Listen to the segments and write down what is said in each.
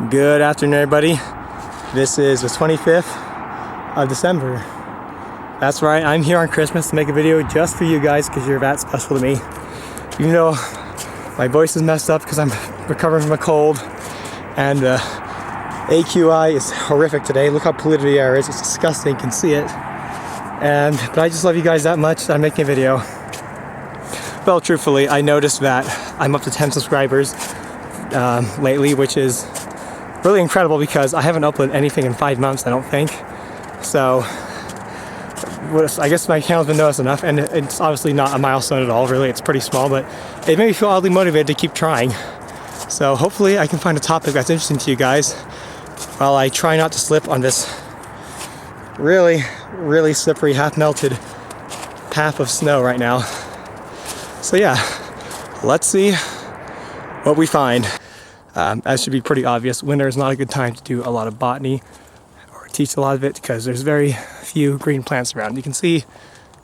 Good afternoon, everybody. This is the 25th of December. That's right, I'm here on Christmas to make a video just for you guys because you're that special to me. Even though my voice is messed up because I'm recovering from a cold and AQI is horrific today. Look how polluted the air is. It's disgusting, you can see it. But I just love you guys that much that I'm making a video. Well, truthfully, I noticed that I'm up to 10 subscribers lately, which is really incredible because I haven't uploaded anything in 5 months, I don't think. So I guess my channel's been noticed enough, and it's obviously not a milestone at all, really. It's pretty small, but it made me feel oddly motivated to keep trying. So hopefully I can find a topic that's interesting to you guys while I try not to slip on this really, really slippery, half-melted path of snow right now. So yeah, let's see what we find. As should be pretty obvious, winter is not a good time to do a lot of botany or teach a lot of it because there's very few green plants around. You can see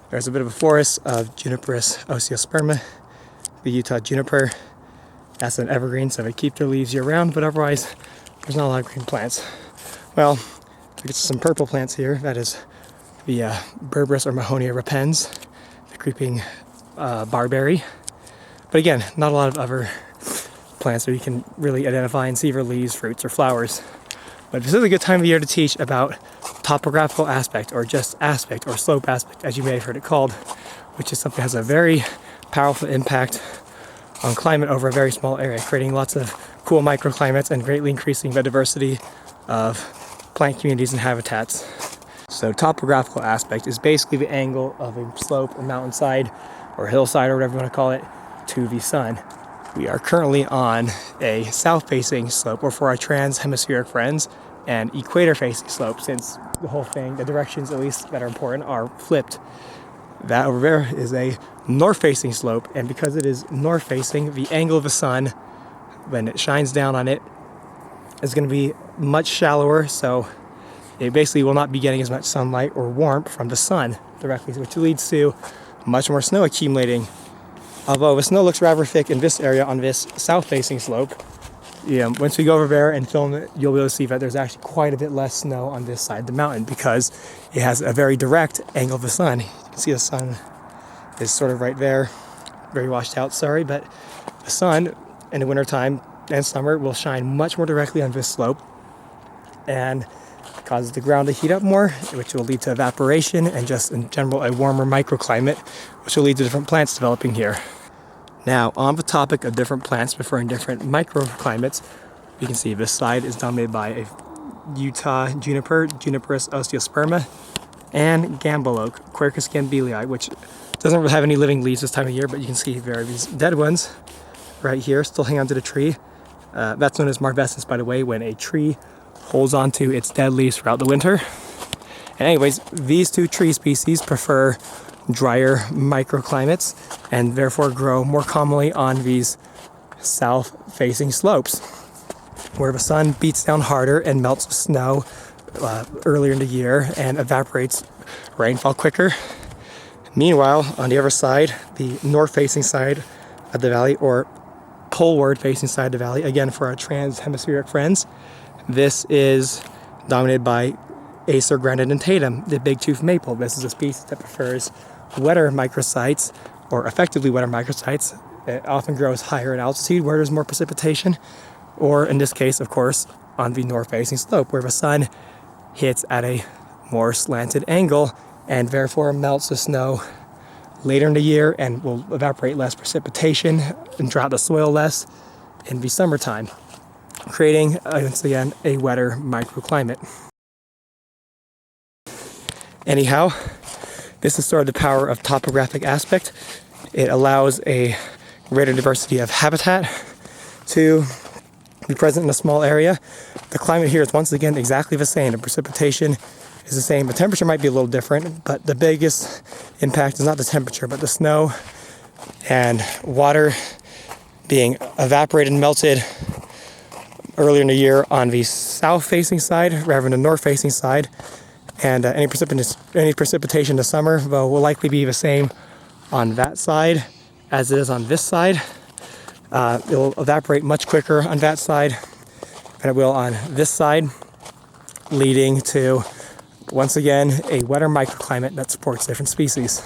there's a bit of a forest of Juniperus osteosperma, the Utah juniper. That's an evergreen, so they keep their leaves year round, but otherwise there's not a lot of green plants. Well, we get some purple plants here. That is the Berberis or Mahonia repens, the creeping barberry. But again, not a lot of other plants where you can really identify and see their leaves, fruits, or flowers. But this is a good time of year to teach about topographical aspect, or just aspect, or slope aspect, as you may have heard it called, which is something that has a very powerful impact on climate over a very small area, creating lots of cool microclimates and greatly increasing the diversity of plant communities and habitats. So topographical aspect is basically the angle of a slope or mountainside or hillside or whatever you want to call it to the sun. We are currently on a south-facing slope, or for our trans-hemispheric friends, an equator-facing slope, since the whole thing, the directions at least that are important, are flipped. That over there is a north-facing slope, and because it is north-facing, the angle of the sun, when it shines down on it, is going to be much shallower, so it basically will not be getting as much sunlight or warmth from the sun directly, which leads to much more snow accumulating. Although the snow looks rather thick in this area on this south-facing slope, once we go over there and film it, you'll be able to see that there's actually quite a bit less snow on this side of the mountain because it has a very direct angle of the sun. You can see the sun is sort of right there, very washed out, sorry, but the sun in the wintertime and summer will shine much more directly on this slope and causes the ground to heat up more, which will lead to evaporation and just in general a warmer microclimate, which will lead to different plants developing here. Now, on the topic of different plants preferring different microclimates, you can see this side is dominated by a Utah juniper, Juniperus osteosperma, and gambel oak, Quercus gambelii, which doesn't really have any living leaves this time of year, but you can see there are these dead ones right here still hang onto the tree. That's known as marvescence, by the way, when a tree holds onto its dead leaves throughout the winter. And anyways, these two tree species prefer drier microclimates and therefore grow more commonly on these south-facing slopes where the sun beats down harder and melts snow earlier in the year and evaporates rainfall quicker. Meanwhile, on the other side, the north-facing side of the valley, or poleward-facing side of the valley, again for our trans-hemispheric friends, this is dominated by Acer grandidentatum, the big-tooth maple. This is a species that prefers wetter microsites, or effectively wetter microsites. It often grows higher in altitude where there's more precipitation, or in this case, of course, on the north-facing slope where the sun hits at a more slanted angle and therefore melts the snow later in the year and will evaporate less precipitation and drought the soil less in the summertime, creating, once again, a wetter microclimate. Anyhow, this is sort of the power of topographic aspect. It allows a greater diversity of habitat to be present in a small area. The climate here is once again exactly the same. The precipitation is the same. The temperature might be a little different, but the biggest impact is not the temperature, but the snow and water being evaporated and melted earlier in the year on the south-facing side rather than the north-facing side. And any precipitation this summer will likely be the same on that side as it is on this side. It will evaporate much quicker on that side than it will on this side, leading to, once again, a wetter microclimate that supports different species.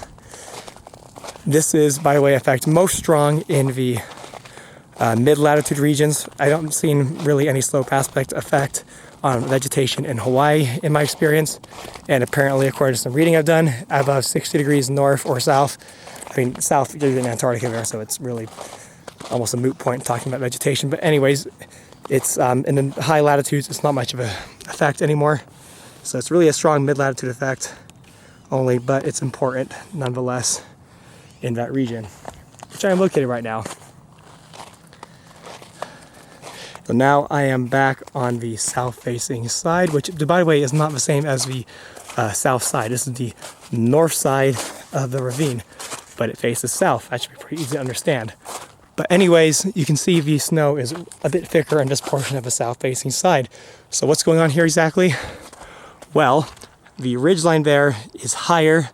This is, by the way, effect most strong in the mid-latitude regions. I don't see really any slope aspect effect on vegetation in Hawaii in my experience, and apparently according to some reading I've done, above 60 degrees north or south, I mean south, you're in Antarctica there, so it's really almost a moot point talking about vegetation, but anyways, it's in the high latitudes it's not much of a effect anymore, so it's really a strong mid-latitude effect only, but it's important nonetheless in that region, which I am located right now. So now I am back on the south-facing side, which, by the way, is not the same as the south side. This is the north side of the ravine, but it faces south. That should be pretty easy to understand. But anyways, you can see the snow is a bit thicker in this portion of the south-facing side. So what's going on here exactly? Well, the ridgeline there is higher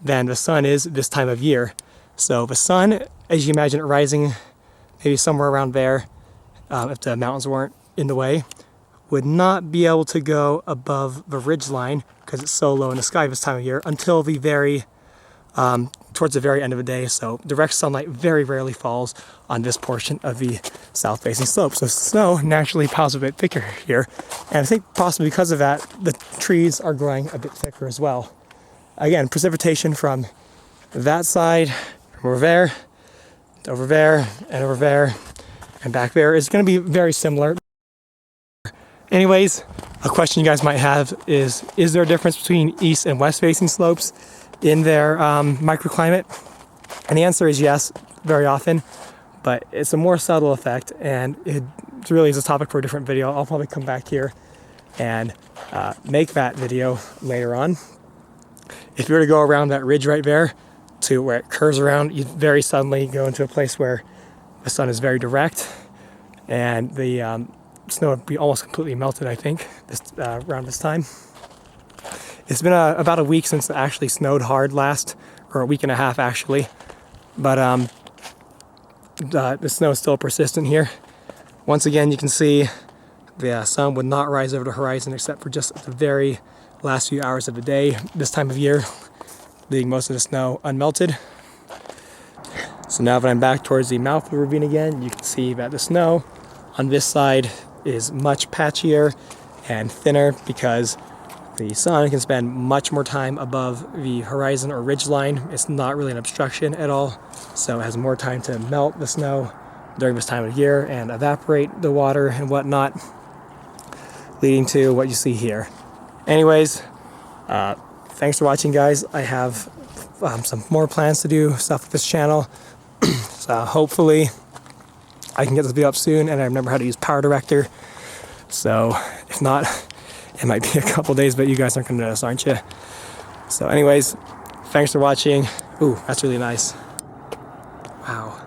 than the sun is this time of year. So the sun, as you imagine it rising maybe somewhere around there, if the mountains weren't in the way, would not be able to go above the ridge line because it's so low in the sky this time of year until the very, towards the very end of the day. So direct sunlight very rarely falls on this portion of the south-facing slope. So snow naturally piles a bit thicker here. And I think possibly because of that, the trees are growing a bit thicker as well. Again, precipitation from that side, from over there, to over there, and over there, and back there is going to be very similar. Anyways, a question you guys might have is there a difference between east and west facing slopes in their microclimate? And the answer is yes, very often, but it's a more subtle effect, and it really is a topic for a different video. I'll probably come back here and make that video later on. If you were to go around that ridge right there to where it curves around, you very suddenly go into a place where the sun is very direct, and the snow would be almost completely melted, I think, around this time. It's been about a week since it actually snowed hard last, or a week and a half actually, but the snow is still persistent here. Once again, you can see the sun would not rise over the horizon except for just the very last few hours of the day this time of year, leaving most of the snow unmelted. So now that I'm back towards the mouth of the ravine again, you can see that the snow on this side is much patchier and thinner because the sun can spend much more time above the horizon or ridge line. It's not really an obstruction at all, so it has more time to melt the snow during this time of year and evaporate the water and whatnot, leading to what you see here. Anyways, thanks for watching, guys. I have some more plans to do stuff with this channel. So hopefully I can get this video up soon, and I remember how to use Power Director. So if not, it might be a couple days, but you guys aren't gonna notice, aren't you? So anyways, thanks for watching. Ooh, that's really nice. Wow.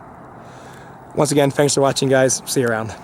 Once again, thanks for watching, guys. See you around.